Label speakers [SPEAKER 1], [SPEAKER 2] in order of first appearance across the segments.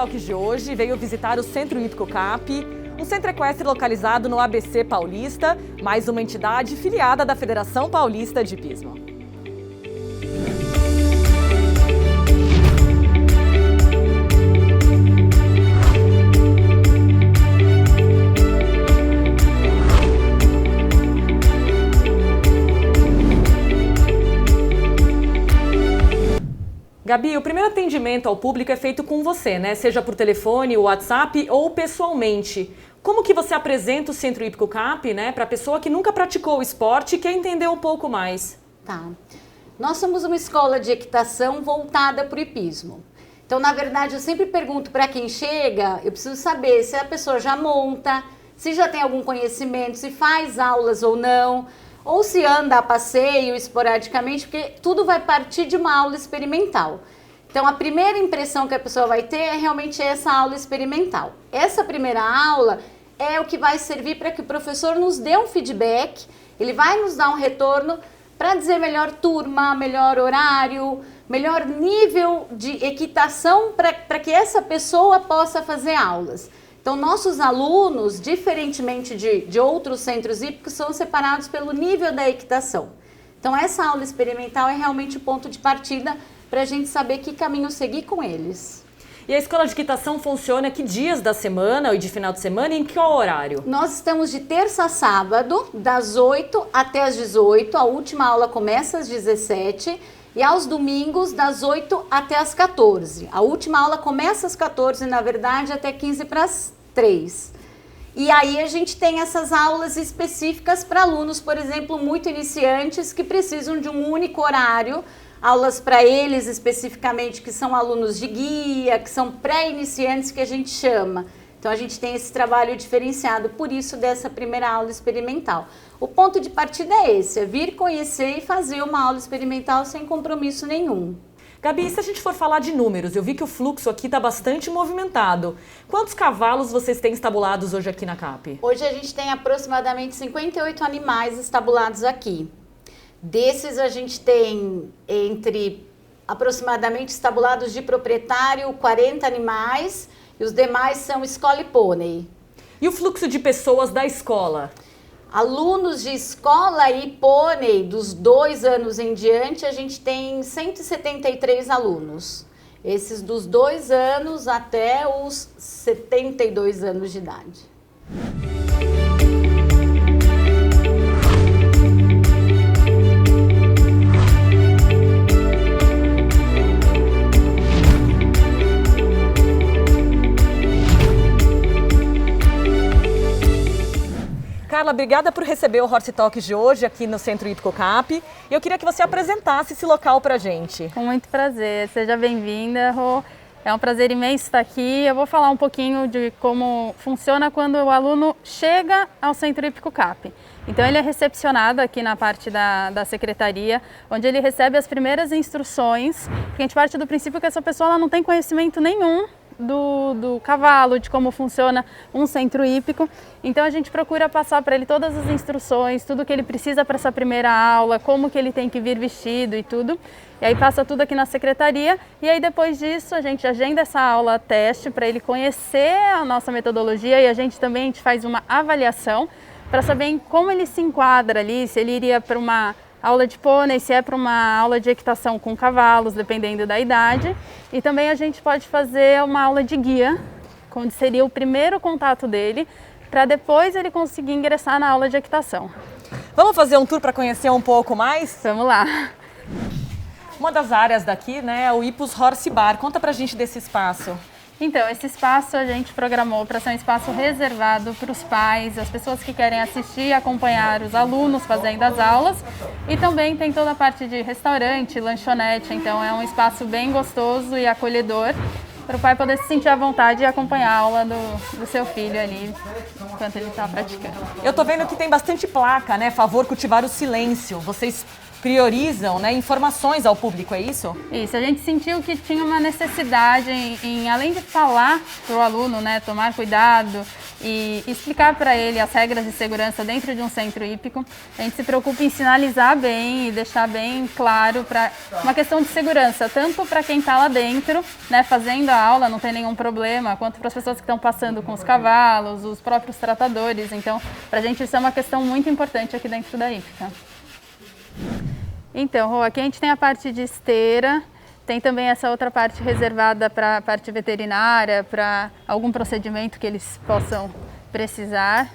[SPEAKER 1] Talks de hoje veio visitar o Centro Hípico Cap, um centro equestre localizado no ABC Paulista, mais uma entidade filiada da Federação Paulista de Hipismo. Gabi, o primeiro atendimento ao público é feito com você, né? Seja por telefone, WhatsApp ou pessoalmente. Como que você apresenta o Centro Hípico Cap, né, para a pessoa que nunca praticou o esporte e quer entender um pouco mais?
[SPEAKER 2] Tá. Nós somos uma escola de equitação voltada para o hipismo. Então, na verdade, eu sempre pergunto para quem chega, eu preciso saber se a pessoa já monta, se já tem algum conhecimento, se faz aulas ou não, ou se anda a passeio esporadicamente, porque tudo vai partir de uma aula experimental. Então, a primeira impressão que a pessoa vai ter é realmente essa aula experimental. Essa primeira aula é o que vai servir para que o professor nos dê um feedback, ele vai nos dar um retorno para dizer melhor turma, melhor horário, melhor nível de equitação para que essa pessoa possa fazer aulas. Então, nossos alunos, diferentemente de outros centros hípicos, são separados pelo nível da equitação. Então, essa aula experimental é realmente o ponto de partida para a gente saber que caminho seguir com eles.
[SPEAKER 1] E a escola de equitação funciona que dias da semana e de final de semana e em que horário?
[SPEAKER 2] Nós estamos de terça a sábado, das 8 até as 18. A última aula começa às 17. E aos domingos, das 8 até as 14. A última aula começa às 14, na verdade, até 15 para as 3. E aí a gente tem essas aulas específicas para alunos, por exemplo, muito iniciantes que precisam de um único horário. Aulas para eles especificamente, que são alunos de guia, que são pré-iniciantes, que a gente chama. Então a gente tem esse trabalho diferenciado, por isso dessa primeira aula experimental. O ponto de partida é esse, é vir conhecer e fazer uma aula experimental sem compromisso nenhum.
[SPEAKER 1] Gabi, se a gente for falar de números, eu vi que o fluxo aqui está bastante movimentado. Quantos cavalos vocês têm estabulados hoje aqui na CAP?
[SPEAKER 2] Hoje a gente tem aproximadamente 58 animais estabulados aqui. Desses a gente tem entre aproximadamente estabulados de proprietário 40 animais e os demais são escola e pônei.
[SPEAKER 1] E o fluxo de pessoas da escola?
[SPEAKER 2] Alunos de escola e pônei dos 2 anos em diante, a gente tem 173 alunos. Esses dos 2 anos até os 72 anos de idade.
[SPEAKER 1] Carla, obrigada por receber o Horse Talks de hoje aqui no Centro Hípico Cap. E eu queria que você apresentasse esse local pra gente.
[SPEAKER 3] Com muito prazer, seja bem-vinda, Rô. É um prazer imenso estar aqui. Eu vou falar um pouquinho de como funciona quando o aluno chega ao Centro Hípico Cap. Então ele é recepcionado aqui na parte da secretaria, onde ele recebe as primeiras instruções, porque a gente parte do princípio que essa pessoa ela não tem conhecimento nenhum do cavalo, de como funciona um centro hípico. Então a gente procura passar para ele todas as instruções, tudo que ele precisa para essa primeira aula, como que ele tem que vir vestido e tudo. E aí passa tudo aqui na secretaria e aí depois disso a gente agenda essa aula teste para ele conhecer a nossa metodologia e a gente faz uma avaliação para saber em como ele se enquadra ali, se ele iria para uma aula de pônei, se é para uma aula de equitação com cavalos, dependendo da idade. E também a gente pode fazer uma aula de guia, onde seria o primeiro contato dele, para depois ele conseguir ingressar na aula de equitação.
[SPEAKER 1] Vamos fazer um tour para conhecer um pouco mais?
[SPEAKER 3] Vamos lá!
[SPEAKER 1] Uma das áreas daqui, né, é o Hippos Horse Bar. Conta pra gente desse espaço.
[SPEAKER 3] Então, esse espaço a gente programou para ser um espaço reservado para os pais, as pessoas que querem assistir e acompanhar os alunos fazendo as aulas. E também tem toda a parte de restaurante, lanchonete, então é um espaço bem gostoso e acolhedor para o pai poder se sentir à vontade e acompanhar a aula do seu filho ali, enquanto ele está praticando.
[SPEAKER 1] Eu tô vendo que tem bastante placa, né? Favor cultivar o silêncio. Vocês priorizam, né, informações ao público, é isso?
[SPEAKER 3] Isso, a gente sentiu que tinha uma necessidade em além de falar para o aluno, né, tomar cuidado e explicar para ele as regras de segurança dentro de um centro hípico. A gente se preocupa em sinalizar bem e deixar bem claro para uma questão de segurança, tanto para quem está lá dentro, né, fazendo a aula, não tem nenhum problema, quanto para as pessoas que estão passando com os cavalos, os próprios tratadores. Então, para a gente isso é uma questão muito importante aqui dentro da hípica. Então, aqui a gente tem a parte de esteira. Tem também essa outra parte reservada para a parte veterinária, para algum procedimento que eles possam precisar.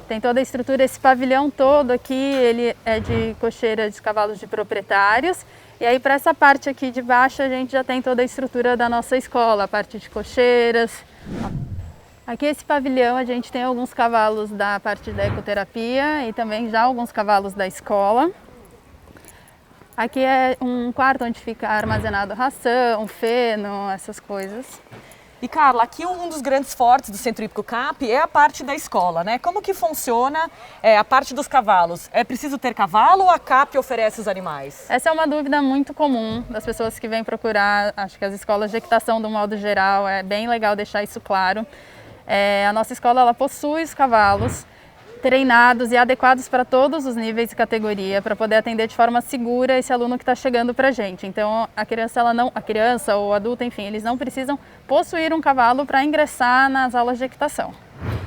[SPEAKER 3] Tem toda a estrutura, esse pavilhão todo aqui, ele é de cocheira de cavalos de proprietários. E aí para essa parte aqui de baixo a gente já tem toda a estrutura da nossa escola, a parte de cocheiras. Aqui esse pavilhão a gente tem alguns cavalos da parte da ecoterapia e também já alguns cavalos da escola. Aqui é um quarto onde fica armazenado ração, feno, essas coisas.
[SPEAKER 1] E Carla, aqui um dos grandes fortes do Centro Hípico CAP é a parte da escola, né? Como que funciona a parte dos cavalos? É preciso ter cavalo ou a CAP oferece os animais?
[SPEAKER 3] Essa é uma dúvida muito comum das pessoas que vêm procurar, acho que as escolas de equitação do modo geral, é bem legal deixar isso claro. A nossa escola ela possui os cavalos treinados e adequados para todos os níveis e categoria, para poder atender de forma segura esse aluno que está chegando para a gente. Então, a criança ou o adulto, enfim, eles não precisam possuir um cavalo para ingressar nas aulas de equitação.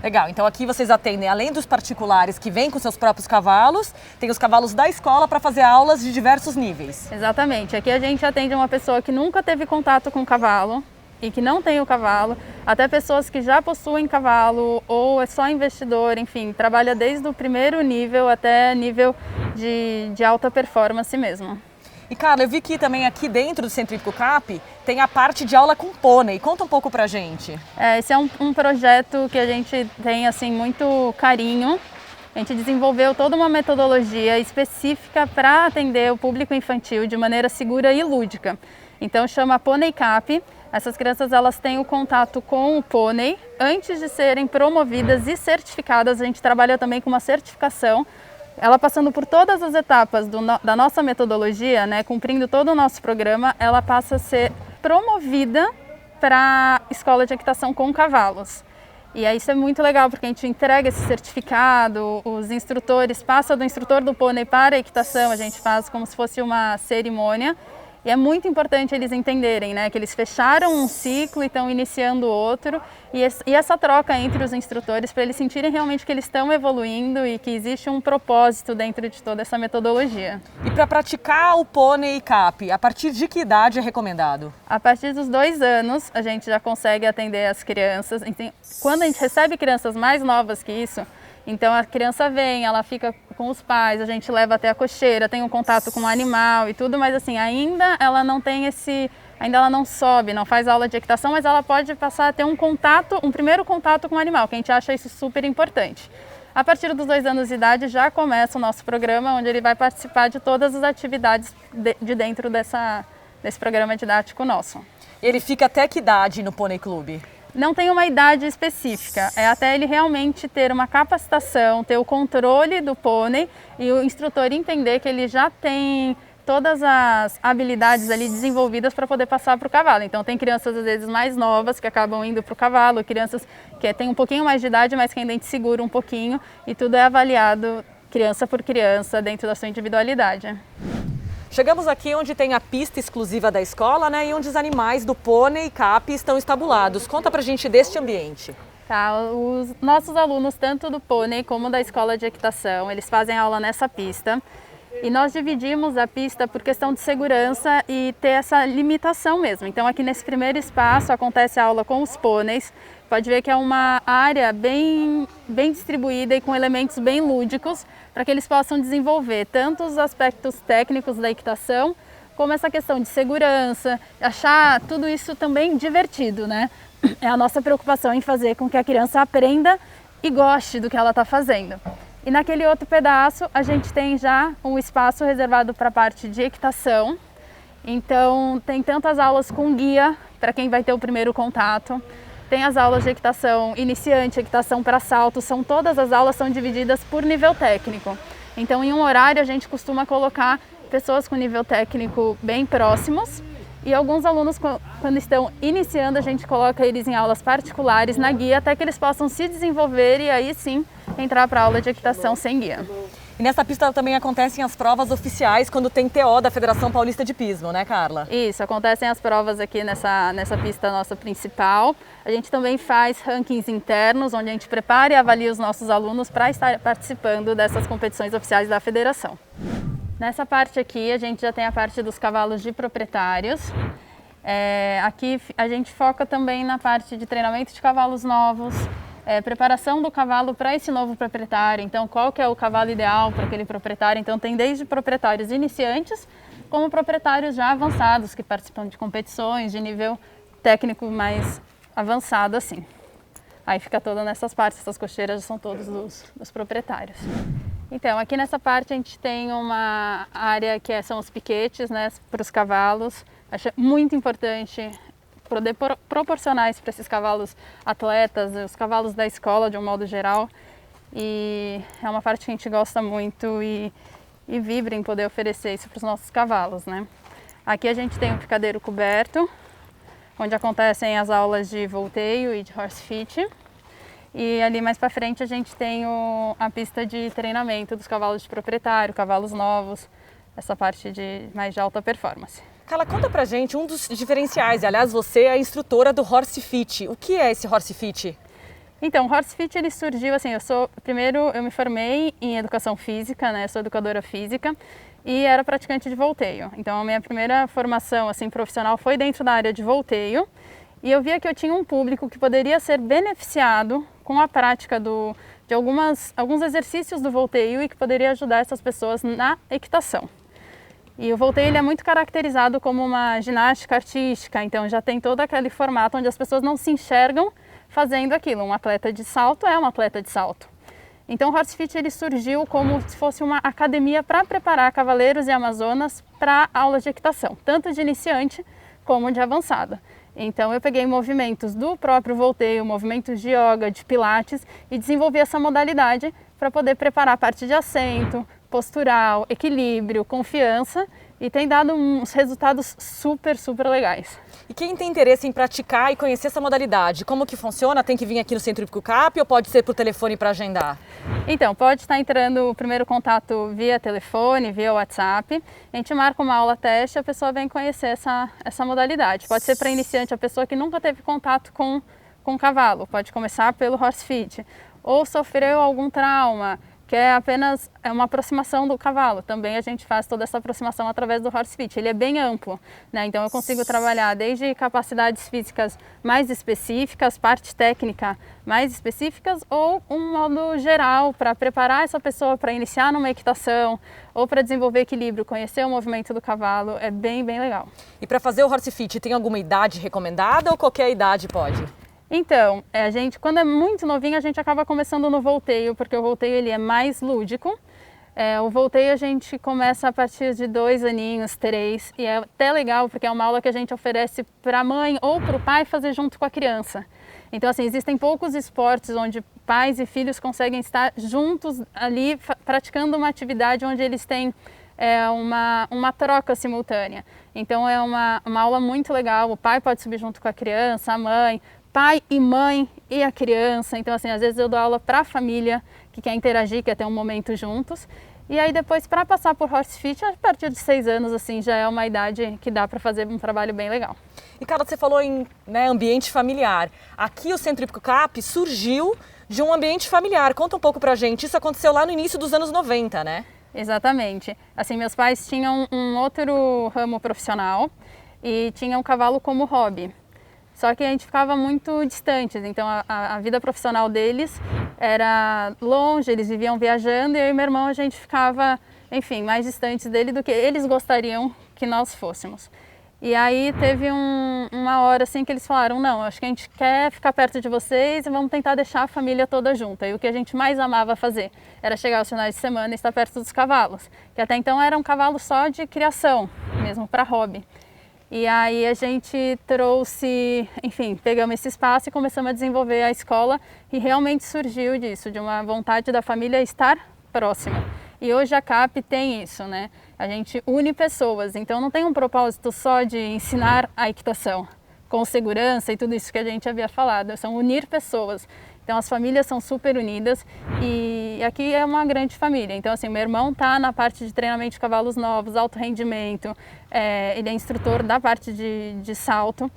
[SPEAKER 1] Legal, então aqui vocês atendem, além dos particulares que vêm com seus próprios cavalos, tem os cavalos da escola para fazer aulas de diversos níveis.
[SPEAKER 3] Exatamente, aqui a gente atende uma pessoa que nunca teve contato com o cavalo, e que não tem o cavalo, até pessoas que já possuem cavalo ou é só investidor, enfim, trabalha desde o primeiro nível até nível de alta performance mesmo.
[SPEAKER 1] E Carla, eu vi que também aqui dentro do Centro Hípico CAP tem a parte de aula com pônei. Conta um pouco pra gente.
[SPEAKER 3] Esse é um projeto que a gente tem assim muito carinho. A gente desenvolveu toda uma metodologia específica para atender o público infantil de maneira segura e lúdica. Então chama Pônei CAP. Essas crianças elas têm o contato com o pônei antes de serem promovidas e certificadas. A gente trabalha também com uma certificação. Ela passando por todas as etapas da nossa metodologia, né, cumprindo todo o nosso programa, ela passa a ser promovida para a escola de equitação com cavalos. E aí isso é muito legal, porque a gente entrega esse certificado, os instrutores passam do instrutor do pônei para a equitação, a gente faz como se fosse uma cerimônia. E é muito importante eles entenderem, né, que eles fecharam um ciclo e estão iniciando outro. E essa troca entre os instrutores, para eles sentirem realmente que eles estão evoluindo e que existe um propósito dentro de toda essa metodologia.
[SPEAKER 1] E para praticar o pônei CAP, a partir de que idade é recomendado?
[SPEAKER 3] A partir dos 2 anos, a gente já consegue atender as crianças. Quando a gente recebe crianças mais novas que isso, então a criança vem, ela fica com os pais, a gente leva até a cocheira, tem um contato com o animal e tudo, mas assim, ainda ela não tem ainda ela não sobe, não faz aula de equitação, mas ela pode passar a ter um primeiro contato com o animal, que a gente acha isso super importante. A partir dos 2 anos de idade já começa o nosso programa, onde ele vai participar de todas as atividades de dentro desse programa didático nosso.
[SPEAKER 1] E ele fica até que idade no Pônei Clube?
[SPEAKER 3] Não tem uma idade específica, é até ele realmente ter uma capacitação, ter o controle do pônei e o instrutor entender que ele já tem todas as habilidades ali desenvolvidas para poder passar para o cavalo. Então tem crianças às vezes mais novas que acabam indo para o cavalo, crianças que têm um pouquinho mais de idade, mas que ainda a gente segura um pouquinho e tudo é avaliado criança por criança dentro da sua individualidade.
[SPEAKER 1] Chegamos aqui onde tem a pista exclusiva da escola, né, e onde os animais do Pônei CAP estão estabulados. Conta pra gente deste ambiente.
[SPEAKER 3] Tá, os nossos alunos, tanto do Pônei como da escola de equitação, eles fazem aula nessa pista. E nós dividimos a pista por questão de segurança e ter essa limitação mesmo. Então aqui nesse primeiro espaço acontece a aula com os pôneis. Pode ver que é uma área bem distribuída e com elementos bem lúdicos para que eles possam desenvolver tanto os aspectos técnicos da equitação, como essa questão de segurança, achar tudo isso também divertido, né? É a nossa preocupação em fazer com que a criança aprenda e goste do que ela está fazendo. E naquele outro pedaço a gente tem já um espaço reservado para a parte de equitação. Então tem tantas aulas com guia para quem vai ter o primeiro contato. Tem as aulas de equitação iniciante, equitação para salto, todas as aulas são divididas por nível técnico. Então em um horário a gente costuma colocar pessoas com nível técnico bem próximos E alguns alunos, quando estão iniciando, a gente coloca eles em aulas particulares na guia até que eles possam se desenvolver e aí sim entrar para a aula de equitação sem guia.
[SPEAKER 1] E nessa pista também acontecem as provas oficiais quando tem TO da Federação Paulista de Pismo, né, Carla?
[SPEAKER 3] Isso, acontecem as provas aqui nessa pista nossa principal. A gente também faz rankings internos, onde a gente prepara e avalia os nossos alunos para estar participando dessas competições oficiais da federação. Nessa parte aqui a gente já tem a parte dos cavalos de proprietários. Aqui a gente foca também na parte de treinamento de cavalos novos, preparação do cavalo para esse novo proprietário. Então, qual que é o cavalo ideal para aquele proprietário? Então, tem desde proprietários iniciantes como proprietários já avançados que participam de competições de nível técnico mais avançado assim. Aí fica toda nessas partes, essas cocheiras são todos dos proprietários. Então, aqui nessa parte a gente tem uma área que são os piquetes, né, para os cavalos. Acho muito importante poder proporcionar isso para esses cavalos atletas, os cavalos da escola de um modo geral. E é uma parte que a gente gosta muito e vibra em poder oferecer isso para os nossos cavalos, né? Aqui a gente tem o picadeiro coberto, onde acontecem as aulas de volteio e de horse fit. E ali mais para frente a gente tem a pista de treinamento dos cavalos de proprietário, cavalos novos, essa parte mais de alta performance.
[SPEAKER 1] Carla, conta pra gente um dos diferenciais, e aliás você é a instrutora do Horse Fit. O que é esse Horse Fit?
[SPEAKER 3] Então, o Horse Fit ele surgiu assim, primeiro eu me formei em educação física, né, sou educadora física e era praticante de volteio. Então a minha primeira formação assim profissional foi dentro da área de volteio. E eu via que eu tinha um público que poderia ser beneficiado com a prática de alguns exercícios do volteio e que poderia ajudar essas pessoas na equitação. E o volteio ele é muito caracterizado como uma ginástica artística, então já tem todo aquele formato onde as pessoas não se enxergam fazendo aquilo. Um atleta de salto é um atleta de salto. Então o Horse Fit ele surgiu como se fosse uma academia para preparar cavaleiros e amazonas para aulas de equitação, tanto de iniciante como de avançada. Então eu peguei movimentos do próprio volteio, movimentos de yoga, de pilates e desenvolvi essa modalidade para poder preparar a parte de assento, postural, equilíbrio, confiança e tem dado uns resultados super legais.
[SPEAKER 1] E quem tem interesse em praticar e conhecer essa modalidade, como que funciona? Tem que vir aqui no Centro Hípico CAP ou pode ser por telefone para agendar?
[SPEAKER 3] Então, pode estar entrando o primeiro contato via telefone, via WhatsApp. A gente marca uma aula teste e a pessoa vem conhecer essa modalidade. Pode ser para iniciante, a pessoa que nunca teve contato com cavalo. Pode começar pelo Horse Fit. Ou sofreu algum trauma, que é apenas uma aproximação do cavalo. Também a gente faz toda essa aproximação através do Horse Fit. Ele é bem amplo, né? Então eu consigo trabalhar desde capacidades físicas mais específicas, parte técnica mais específicas, ou um modo geral para preparar essa pessoa para iniciar numa equitação ou para desenvolver equilíbrio, conhecer o movimento do cavalo. É bem legal.
[SPEAKER 1] E para fazer o Horse Fit, tem alguma idade recomendada ou qualquer idade pode?
[SPEAKER 3] Então, a gente, quando é muito novinho, a gente acaba começando no volteio, porque o volteio ele é mais lúdico. O volteio a gente começa a partir de 2 aninhos, 3, e é até legal porque é uma aula que a gente oferece para a mãe ou para o pai fazer junto com a criança. Então, assim, existem poucos esportes onde pais e filhos conseguem estar juntos ali praticando uma atividade onde eles têm uma troca simultânea. Então, é uma aula muito legal, o pai pode subir junto com a criança, a mãe, pai e mãe e a criança. Então, assim, às vezes eu dou aula para a família que quer interagir, quer ter um momento juntos. E aí depois, para passar por Horse Fit, a partir de 6 anos, assim, já é uma idade que dá para fazer um trabalho bem legal.
[SPEAKER 1] E, Carla, você falou em ambiente familiar. Aqui o Centro Hípico CAP surgiu de um ambiente familiar. Conta um pouco pra gente. Isso aconteceu lá no início dos anos 90, né?
[SPEAKER 3] Exatamente. Assim, meus pais tinham um outro ramo profissional e tinham um cavalo como hobby. Só que a gente ficava muito distantes, então a vida profissional deles era longe, eles viviam viajando e eu e meu irmão a gente ficava, enfim, mais distantes dele do que eles gostariam que nós fôssemos. E aí teve uma hora assim que eles falaram, não, acho que a gente quer ficar perto de vocês e vamos tentar deixar a família toda junta. E o que a gente mais amava fazer era chegar aos finais de semana e estar perto dos cavalos, que até então era um cavalo só de criação, mesmo para hobby. E aí a gente trouxe, enfim, pegamos esse espaço e começamos a desenvolver a escola e realmente surgiu disso, de uma vontade da família estar próxima. E hoje a CAP tem isso, né? A gente une pessoas, então não tem um propósito só de ensinar a equitação com segurança e tudo isso que a gente havia falado, são unir pessoas. Então as famílias são super unidas e aqui é uma grande família. Então assim, meu irmão está na parte de treinamento de cavalos novos, alto rendimento, ele é instrutor da parte de salto.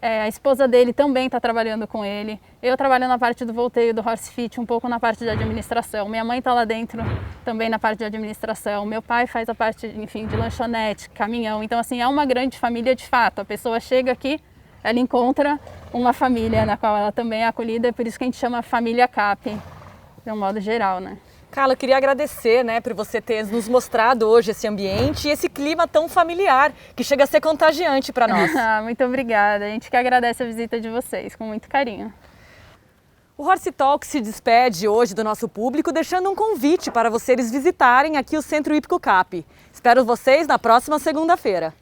[SPEAKER 3] A esposa dele também está trabalhando com ele. Eu trabalho na parte do volteio, do horse fit, um pouco na parte de administração. Minha mãe está lá dentro também na parte de administração. Meu pai faz a parte, enfim, de lanchonete, caminhão. Então assim, é uma grande família de fato. A pessoa chega aqui, ela encontra uma família na qual ela também é acolhida, é por isso que a gente chama Família CAP, de um modo geral, né?
[SPEAKER 1] Carla, eu queria agradecer, né, por você ter nos mostrado hoje esse ambiente e esse clima tão familiar, que chega a ser contagiante para nós.
[SPEAKER 3] Muito obrigada, a gente que agradece a visita de vocês, com muito carinho.
[SPEAKER 1] O Horse Talk se despede hoje do nosso público, deixando um convite para vocês visitarem aqui o Centro Hípico CAP. Espero vocês na próxima segunda-feira.